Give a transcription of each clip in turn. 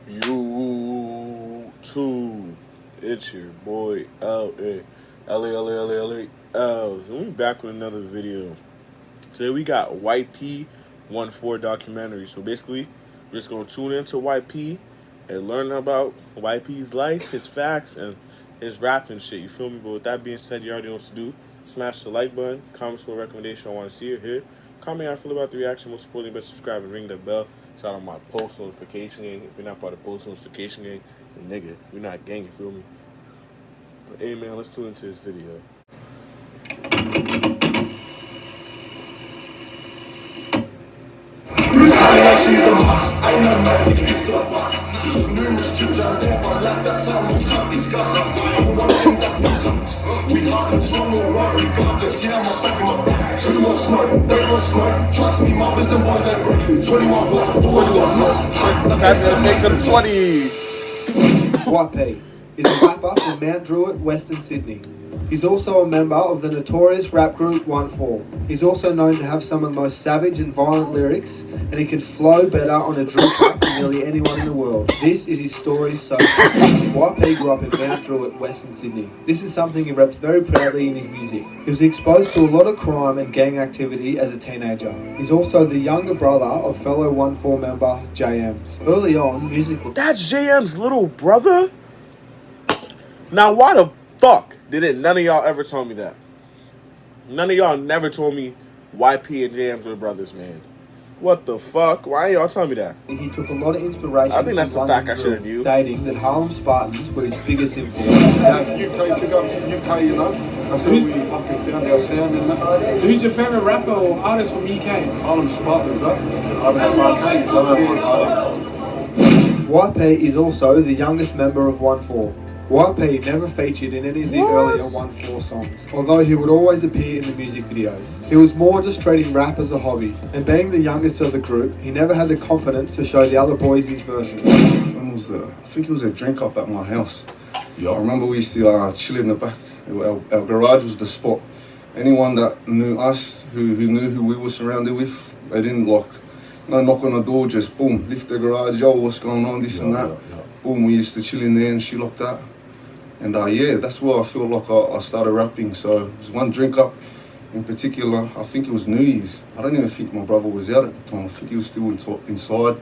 YouTube, it's your boy LAElsTv, and we back with another video. Today we got YP14 documentary. So basically, we're just gonna tune into YP and learn about YP's life, his facts, and his rap and shit. You feel me? But with that being said, you already know what to do. Smash the like button, comment for a recommendation I want to see or hear. Comment how I feel about the reaction. Most importantly, but subscribe and ring the bell. Shout out my post notification gang. If you're not part of post notification gang, then nigga, we're not gang, you feel me? But hey man, let's tune into this video. She's a must. I know my dick is a bust. Took numerous trips out there, but like that sound will cut discuss. I'm one thing that becomes. We hard and strong, alright, regardless. Yeah, I'm a stuck in the bag. Who wants smoke? They want smoke. Trust me, my wisdom boys ain't ready. 21 block, the one got no. That's gonna make some 20. YP is a rapper from Mount Druitt, Western Sydney. He's also a member of the notorious rap group 1-4. He's also known to have some of the most savage and violent lyrics, and he can flow better on a drill track than nearly anyone in the world. This is his story so YP grew up in Mount Druitt, Western Sydney. This is something he reps very proudly in his music. He was exposed to a lot of crime and gang activity as a teenager. He's also the younger brother of fellow 1-4 member JM. Early on, music was... That's JM's little brother? Now why the fuck didn't none of y'all ever told me that? None of y'all never told me YP and JM's were brothers, man. What the fuck? Why ain't y'all telling me that? He took a lot of inspiration. I think that's from a fact London I should've drill, knew. stating that Harlem Spartans were his biggest influence. UK, big up UK, you know. That's who we fucking found our sound in that. Who's your favourite rapper or artist from UK? Harlem Spartans, huh? YP is also the youngest member of 1-4. YP never featured in any of the earlier 1-4 songs, although he would always appear in the music videos. He was more just treating rap as a hobby, and being the youngest of the group, he never had the confidence to show the other boys his version. When was I think it was a drink up at my house. Yeah. I remember we used to chill in the back. Our garage was the spot. Anyone that knew us, who knew who we were surrounded with, they didn't knock on the door, just boom, lift the garage, yo, what's going on, this and that. Boom, we used to chill in there and shit like that. And yeah, that's where I feel like I started rapping. So it was one drink up in particular. I think it was New Year's. I don't even think my brother was out at the time. I think he was still inside.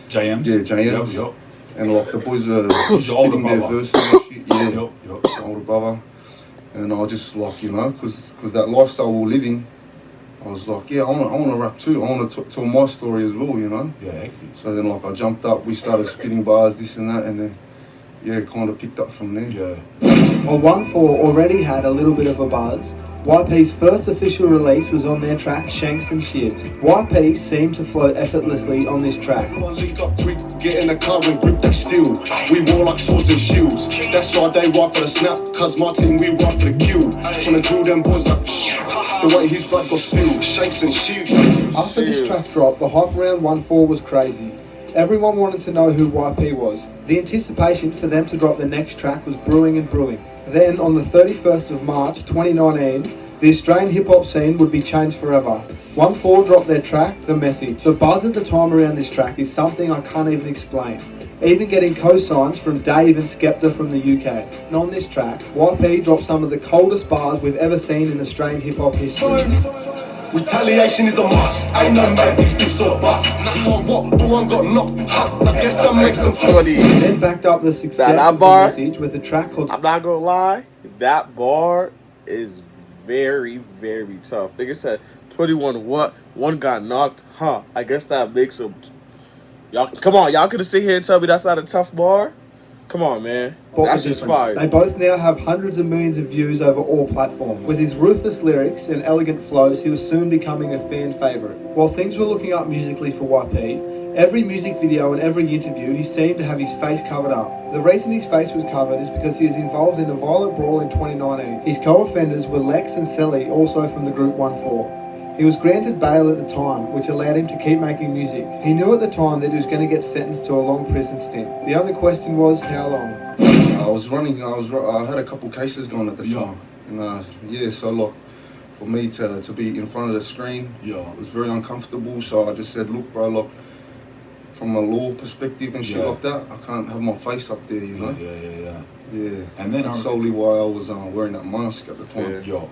JM's? Yeah, JM's. Yep. And like the boys are spitting their verses and shit. Yeah, the older brother. And I just like, you know, because that lifestyle we're living, I was like, yeah, I want to rap too. I want to tell my story as well, you know. Yeah. So then like I jumped up, we started spitting bars, this and that, and then yeah, kind of picked up from there. Yeah. While 1-4 already had a little bit of a buzz, YP's first official release was on their track Shanks and Shivs. YP seemed to flow effortlessly on this track. Link up quick, get in the car and grip that steel. We war like swords and shields. That's our day, right for the snap. Cause my team, we ride for the kill. Tryna drill them boys like the way his blood got spilled. Shanks and Shivs. After this track dropped, the hype around 1-4 was crazy. Everyone wanted to know who YP was. The anticipation for them to drop the next track was brewing and brewing. Then, on the 31st of March 2019, the Australian hip-hop scene would be changed forever. 1-4 dropped their track, The Message. The buzz at the time around this track is something I can't even explain. Even getting co-signs from Dave and Skepta from the UK. And on this track, YP dropped some of the coldest bars we've ever seen in Australian hip-hop history. Retaliation is a must. I know my dick is so bust. What? The one got knocked. I guess that makes them 20. Then backed up the success of The Message with a track called... I'm not gonna lie, that bar is very, very tough. Nigga said 21 what? One got knocked? I guess that makes him... Y'all, come on, y'all could sit here and tell me that's not a tough bar? Come on, man. That's just fire. They both now have hundreds of millions of views over all platforms. With his ruthless lyrics and elegant flows, he was soon becoming a fan favourite. While things were looking up musically for YP, every music video and every interview, he seemed to have his face covered up. The reason his face was covered is because he was involved in a violent brawl in 2019. His co-offenders were Lex and Selly, also from the group 1-4. He was granted bail at the time, which allowed him to keep making music. He knew at the time that he was going to get sentenced to a long prison stint. The only question was, how long? I had a couple cases going at the time. And so like, for me to be in front of the screen, it was very uncomfortable. So I just said, look bro, look, from a law perspective and shit like that, I can't have my face up there, you know? Yeah. And then that's solely why I was wearing that mask at the time. Yo.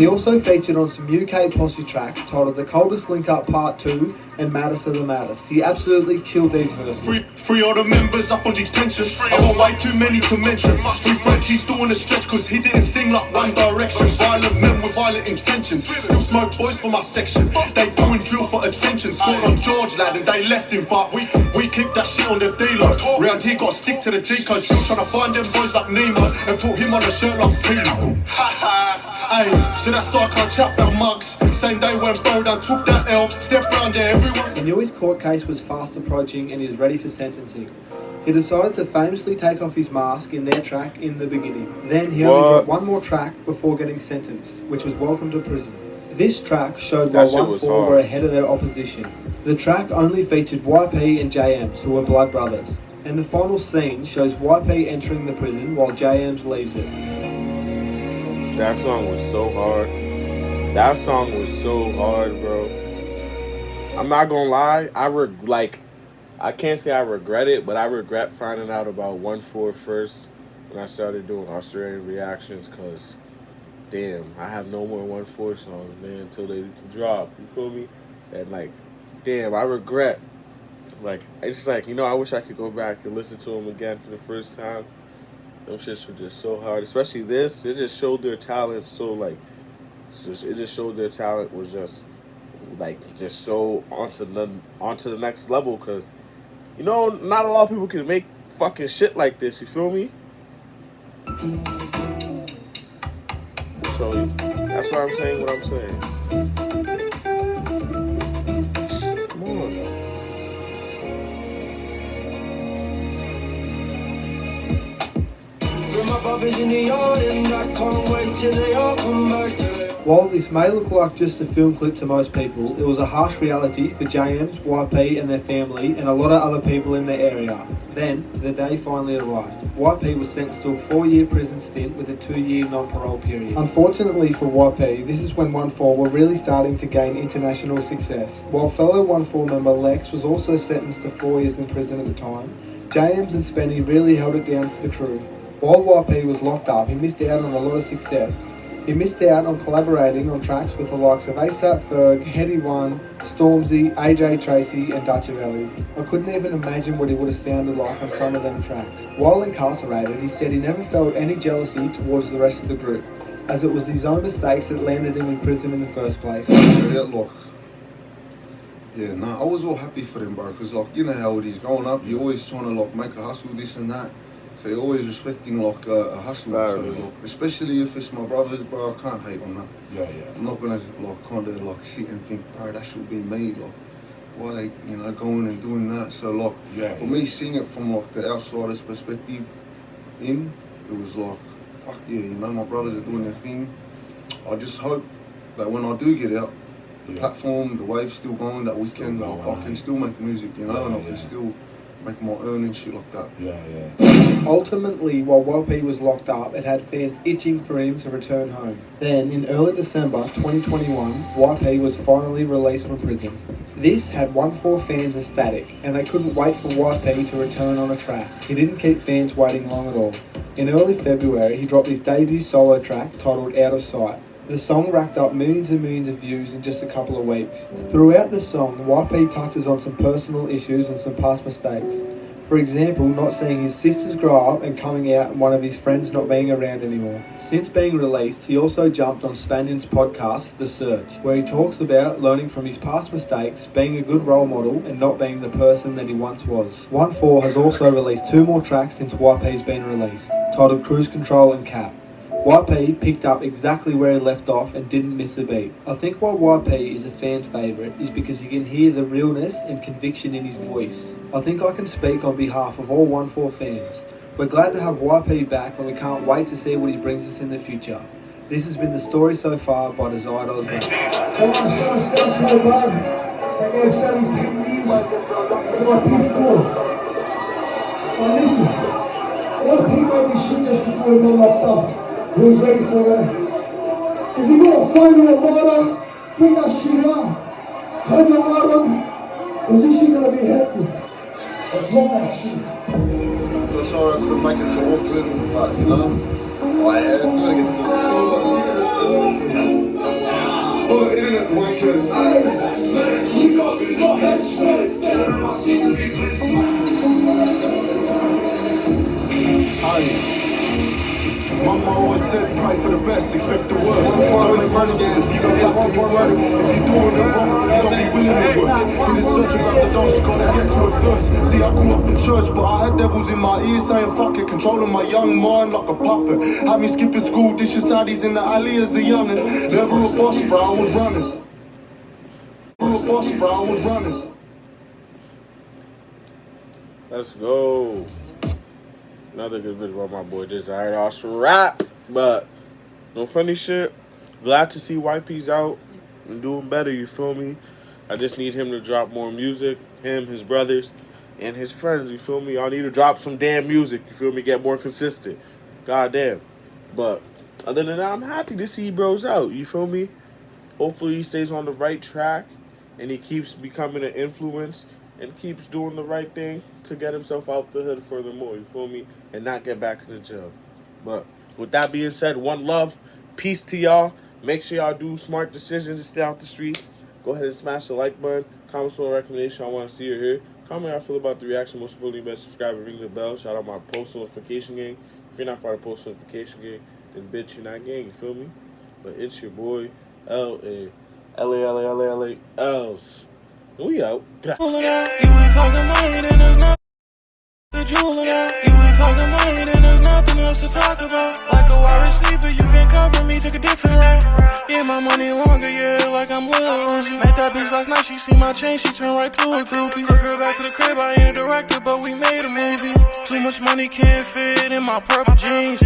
He also featured on some UK posse tracks titled The Coldest Link Up Part 2 and Maddest of the Maddest. He absolutely killed these verses. Free all the members up on detention. I got way too many to mention. Free Frankie's still in the stretch cause he didn't sing like One Direction. Violent men with violent intentions. Still smoke boys for my section. They doing drill for attention. Scored on George lad and they left him, but we kicked that shit on the dealer. Round here got stick to the G code. Still trying to find them boys like Needa and put him on a shirt like Tina. Ay, so that's why I can't chat about mugs. Same day when Bodan took that L, step round there, everyone. He knew his court case was fast approaching and he was ready for sentencing. He decided to famously take off his mask in their track In the Beginning. Then he only dropped one more track before getting sentenced, which was Welcome to Prison. This track showed why 1-4 were ahead of their opposition. The track only featured YP and JMs, who were blood brothers. And the final scene shows YP entering the prison while JMs leaves it. That song was so hard. That song was so hard, bro. I'm not gonna lie. I can't say I regret it, but I regret finding out about 1-4 first when I started doing Australian reactions. Cause, damn, I have no more 1-4 songs, man, until they drop. You feel me? And like, damn, I regret. Like, it's like, you know, I wish I could go back and listen to them again for the first time. Those shits were just so hard, especially this. It just showed their talent so like, it just showed their talent was just like just so onto the next level. Cause you know, not a lot of people can make fucking shit like this. You feel me? So that's why I'm saying what I'm saying. Come on. While this may look like just a film clip to most people, it was a harsh reality for JMs, YP and their family and a lot of other people in the area. Then, the day finally arrived. YP was sentenced to a 4-year prison stint with a 2-year non-parole period. Unfortunately for YP, this is when 1-4 were really starting to gain international success. While fellow 1-4 member Lex was also sentenced to 4 years in prison at the time, JMs and Spenny really held it down for the crew. While YP was locked up, he missed out on a lot of success. He missed out on collaborating on tracks with the likes of ASAP Ferg, Heady One, Stormzy, AJ Tracy and Dutchavelli. I couldn't even imagine what he would have sounded like on some of them tracks. While incarcerated, he said he never felt any jealousy towards the rest of the group, as it was his own mistakes that landed him in prison in the first place. I was all happy for them, bro, because like, you know how it is, growing up, you're always trying to like make a hustle, this and that. So you're always respecting like a hustle, so, like, especially if it's my brothers, bro. I can't hate on that. I'm not gonna like kind of like sit and think, bro, that should be me. Like, why they, you know, going and doing that? So like, for me, seeing it from like the outsider's perspective, it was like, fuck yeah, you know, my brothers are doing their thing. I just hope that when I do get out, the platform, the wave's still going, that we can, like, I can still make music, you know, and I can still make my earnings, shit like that. Ultimately, while YP was locked up, it had fans itching for him to return home. Then, in early December 2021, YP was finally released from prison. This had 1-4 fans ecstatic, and they couldn't wait for YP to return on a track. He didn't keep fans waiting long at all. In early February, he dropped his debut solo track titled Out of Sight. The song racked up millions and millions of views in just a couple of weeks. Throughout the song, YP touches on some personal issues and some past mistakes. For example, not seeing his sisters grow up and coming out and one of his friends not being around anymore. Since being released, he also jumped on Spanion's podcast, The Search, where he talks about learning from his past mistakes, being a good role model, and not being the person that he once was. 1-4 has also released 2 more tracks since YP's been released, titled Cruise Control and Cap. YP picked up exactly where he left off and didn't miss a beat. I think why YP is a fan favourite is because you can hear the realness and conviction in his voice. I think I can speak on behalf of all 1-4 fans. We're glad to have YP back and we can't wait to see what he brings us in the future. This has been the story so far by Desired Osman. YP made this shit just before he got locked up. He was ready for that. If you gotta find your water, bring that shit out. Tell your mom, cause this shit gonna be hefty. As long as So sorry I couldn't make it to Auckland, but you know, I gotta get the internet wankers. Mama always said, pray for the best, expect the worst. Don't make promises if you go back and you work. If you're doing it wrong, you don't be willing to work. Did it search about the dogs, you gotta get to it first. See, I grew up in church, but I had devils in my ears saying fuck it, controlling my young mind like a puppet. Had me skipping school, dishing saddies in the alley as a youngin'. Never a boss, bro, I was running. Never a boss, bro, I was running. Let's go. Another good video by my boy Desired Awesome Rap. But no funny shit. Glad to see YP's out and doing better, you feel me? I just need him to drop more music. Him, his brothers, and his friends, you feel me? Y'all need to drop some damn music, you feel me? Get more consistent. Goddamn. But other than that, I'm happy to see bros out, you feel me? Hopefully he stays on the right track and he keeps becoming an influence and keeps doing the right thing to get himself out the hood furthermore, you feel me? And not get back in the jail. But with that being said, one love, peace to y'all. Make sure y'all do smart decisions and stay out the streets. Go ahead and smash the like button. Comment on a recommendation I want to see or hear. Comment how I feel about the reaction. Most importantly, best subscribe and ring the bell. Shout out my post notification gang. If you're not part of post notification gang, then bitch, you're not gang, you feel me? But it's your boy, LAElsTv. We out. You ain't talking money, then there's nothing to jewel it out. You ain't talking money, then there's nothing else to talk about. Like a wide receiver, you can't cover me, took a different route. Yeah, my money longer, yeah, like I'm Lil Uzi. Met that bitch last night, she see my chain, she turned right to a groupie. Took her back to the crib, I ain't a director, but we made a movie. Too much money can't fit in my purple jeans.